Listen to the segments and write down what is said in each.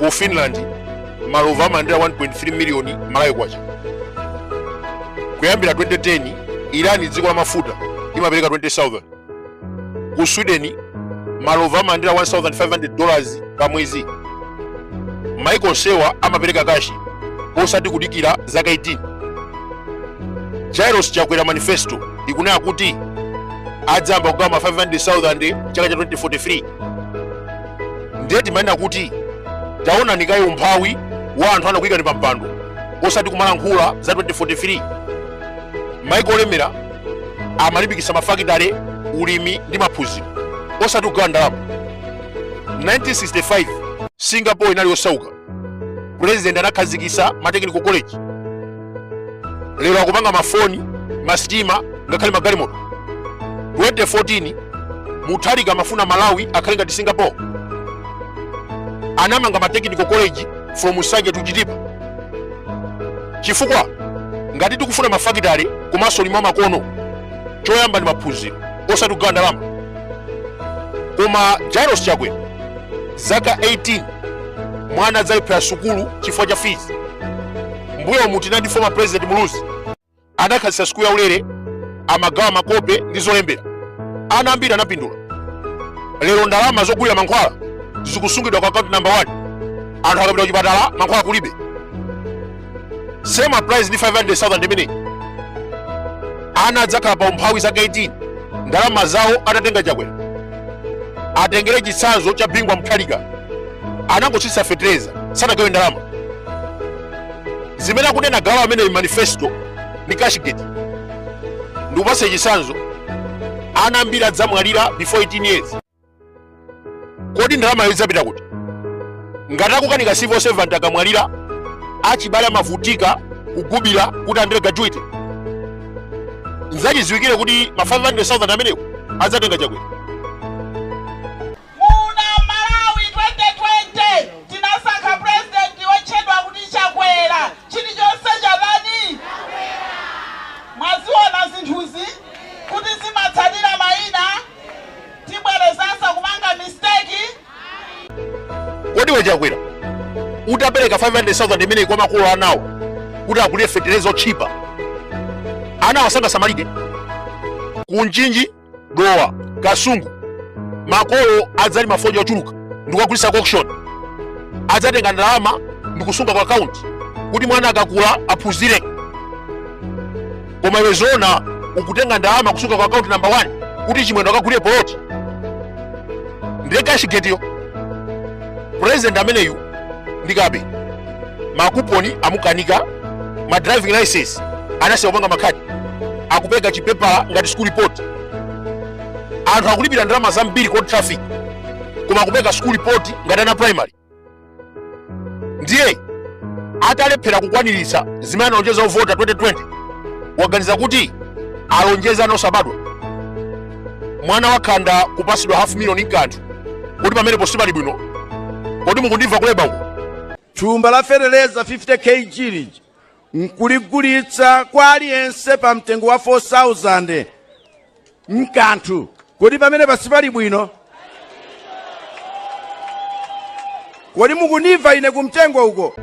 ku Finland malova amandira 1.3 million malawi kwacha. Kuyambira 2010 Iran dziko la mafuta imapereka 20,000. Ku Sweden malova amandira $1,500 pa mwezi. Maiko sewa amapereka kashi osati kudikira zaka 18. Jairos chakwera manifesto ikunena kuti adzamba kugama 500,000 chaka cha 2043. Ndeti manena kuti taona nikayo umphawi wa anthu anakuyika ni pampando osati kumalankhula za 2043. Maiko olemera amalimbikitsa mafakitale, ulimi ndi maphunziro osati kugawa ndalama. 1965 Singapore inali yosauka. President anakhazikitsa matechnical college. Lero akupanga mafoni, masitima ngakhale magalimoto. 2014 Mutharika amafuna Malawi akhale ngati Singapore. Anamanga matechnical college from Musanje to Chitipa. Chifukwa ngati tikufuna mafakitale komanso lima makono, choyamba ndi maphunziro osati kugawa ndalama. Koma Jairos chakwera zaka 18 mwana adzaliphira sukulu chifukwa cha fees. Mbuyo mutinadi former president Muluzi anakhazikitsa sukulu yaulere, amagawa makope ndi zolembera. Ana ambiri anapindula. Lero ndalama zogulira mankhwala zikusungidwa kwa account number 1. Anthu akapita kuchipatala mankhwala kulibe. Same applies ndi 500,000 imene. Ana adzakhala pa umphawi zaka 18 ndalama zawo atatenga chakwera. Atengere chitsanzo cha Bingwa Mutharika anangotsitsa fetereza sanagawe ndalama. Zimene akunena gawo amene manifesto ni cashgate. Ndikupatsa chitsanzo ana ambiri adzamwalira before 18 years. Kodi ndalama idzapita kuti? Ngati akukanika civil servant akamwalira achibale amavutika kugubira kuti andire graduate. Nzachiziwikire kuti ma 500,000 amenewo adzatenga chakwera. Kodi wechakwera utapereka 500,000 imene kwa makolo anawo kuti agulire fetereza ochipa, ana asanasamalike kunjinji dowa kasungu, makolo adzali mafoja ochuluka ndikugulitsa auction, adzatenga ndalama ndikusunga kwa account kuti mwana akakula aphunzire. Koma iwe zona ukutenga ndalama kusunga kwa account number 1 kuti chimwendo akagulire poloti. Ndiye cashgate yo. President ameneyu ndikabe makuponi amukanika, ma driving license anasiya kupanga makhadi, akupeka chipepala ngati school report. Anthu akulipira ndalama zambiri kwa traffic koma akupeka school report ngati ana primary. Ndiye atalephera kukwaniritsa zimene analonjeza ovota 2020, waganiza kuti alonjeza nosabadwa. Mwana wakhanda kupasidwa $500,000 nkanthu kuti pamene posibali bwino. Kodi mukundimva kuleba uko? Thumba la fetereza 50 kg nkuligulitsa kwa aliyense pa mtengo wa 4,000 nkanthu. Kodi pamene pasibali bwino? Kodi mukundimva ine kumtengo uko?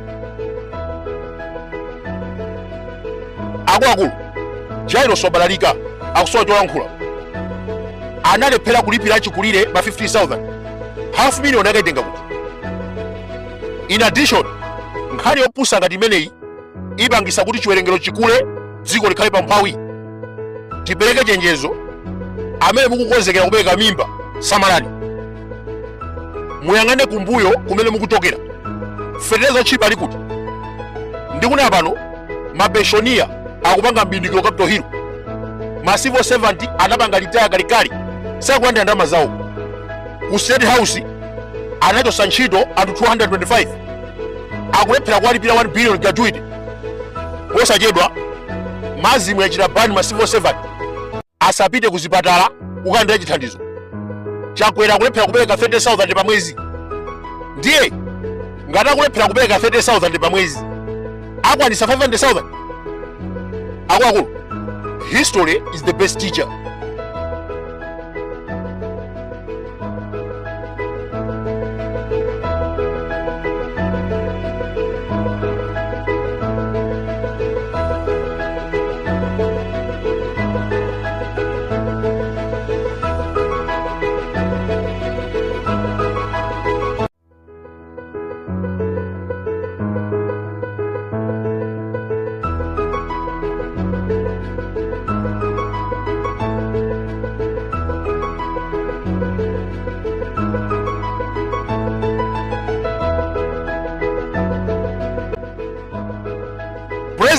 Akuluakulu Jairos wabalalika akusowa cholankhula. Analephera kulipira chikulire pa 50,000. $500,000 akaitenga kuti. In addition, nkhani yopusa ngati imeneyi ipangisa kuti chiwerengero chikule dziko likhale pa mphawi. Tipereke chenjezo amene mukukonzekera kubereka mimba, samalani. Muyang'ane kumbuyo kumene mukuchokera. Fetereza ochipa ali kuti. Ndikunena pano mapenshonia akupanga mbindikiro Capitol Hill. Ma civil servant anapanga litaya kalikali sakulandira ndalama zawo. Ku State House anachosa ntchito anthu 225. Akulephera kuwalipira 1 billion graduate. Posachedwa mazimu yachita bani ma civil servant asapite kuzipatala kukalandira chithandizo. Chakwera akulephera kupereka 30,000 pa mwezi. Ndiye ngati akulephera kupereka 30,000 pa mwezi akwanisa 500,000. Akuluakulu, history is the best teacher.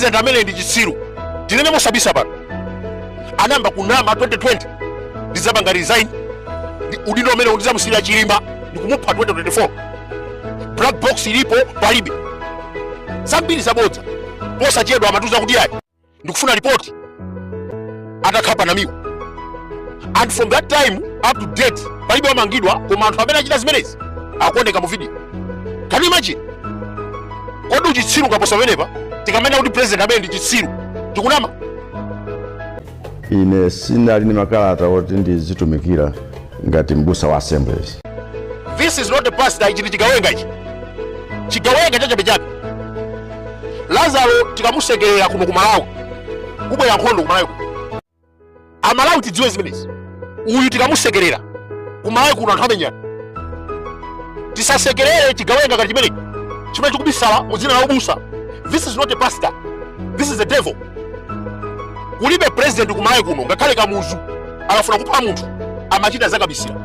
president amene ndi chitsiru tinene mosabisa pano anamba kunama 2020 ndizapanga resign udindo amene ndizamusirira chilimba ndikumupha 2024 black box ilipo palibe zambiri zabodza posachedwa amatuza kuti ayi ndikufuna ripoti atakhapa namiwo and from that time up to date palibe wamangidwa koma anthu amene achita zimenezi akuoneka mu video. Can you imagine? Kodi uchitsiru kaposa pamenepa tikamena kuti president amene ndi chitsiru tikunama. Ine sinali ni makalata oti ndizitumikira ngati mbusa wa assemblies. This is not the pastor ichi chigawenga ichi. Chigawenga chachabe chabe. Lazaro tikamusekerera kuno kumalawi. Kubwera nkhondo kumalawi. Amalawi tidziwe zimenezi. Uyu tikamusekerera kumalawi kuno anthu amenyana. Tisasekerere chigawenga ngati chimenechi. Chimene chikubisala muzina la ubusa. This is not a pastor. This is the devil. Kulibe president kumalawi kuno ngakhale kamuzu akafuna kupha munthu amachita zakabisira.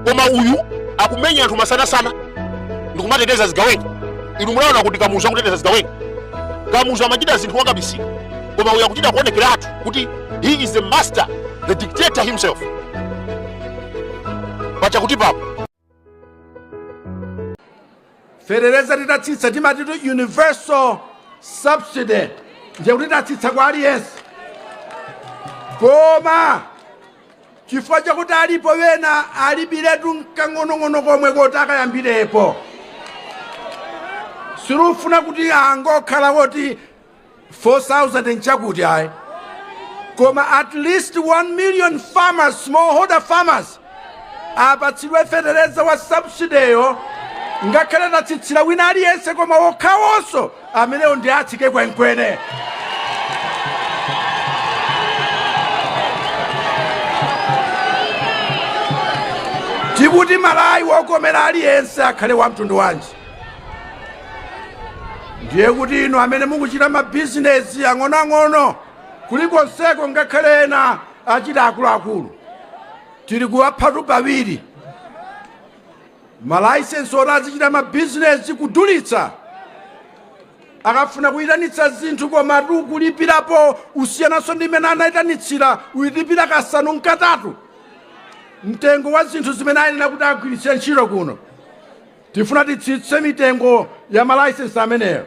Koma uyu akumenya anthu masana sana ndikumateteza zigawenga. Inu munaona kuti kamuzu akuteteza zigawenga. Kamuzu amachita zinthu wakabisira. Koma uyu akuchita kuonekeratu kuti he is the master, the dictator himself. Pacha kuti papo. Federeza tidatsitsa timati universal subsidy. Nje kuti tatsitsa kwa aliyense. Koma chifukwa chakuti alipo wena alibiretu nkang'onong'ono komwe kuti akayambirepo. Sirufuna kuti angokhala kuti 4,000 nchakuti ayi. Koma at least 1 million farmers, smallholder farmers, apatsidwe federeza wa subsidy ngakhale tatsitsira wina aliyense koma wokhawonso amenewo ndi atsike kwenkweni. Tikuti malawi wokomera aliyense akhale wa mtundu wanji. Ndiye kuti inu amene mukuchita mabizinesi ang'onoang'ono kulikonseko ngakhale ena achita akuluakulu tili kuwaphatu pawiri. Malaisensi ora azichita mabizinesi kudulitsa akafuna kuyitanitsa zinthu koma kulipirapo usiyanaso ndi imene anayitanitsira uyilipira kasanu nkatatu mtengo wa zinthu zimene ayenera kuti agwiritse ntchito kuno. Tifuna titsitse mitengo ya malaisensi ameneyo.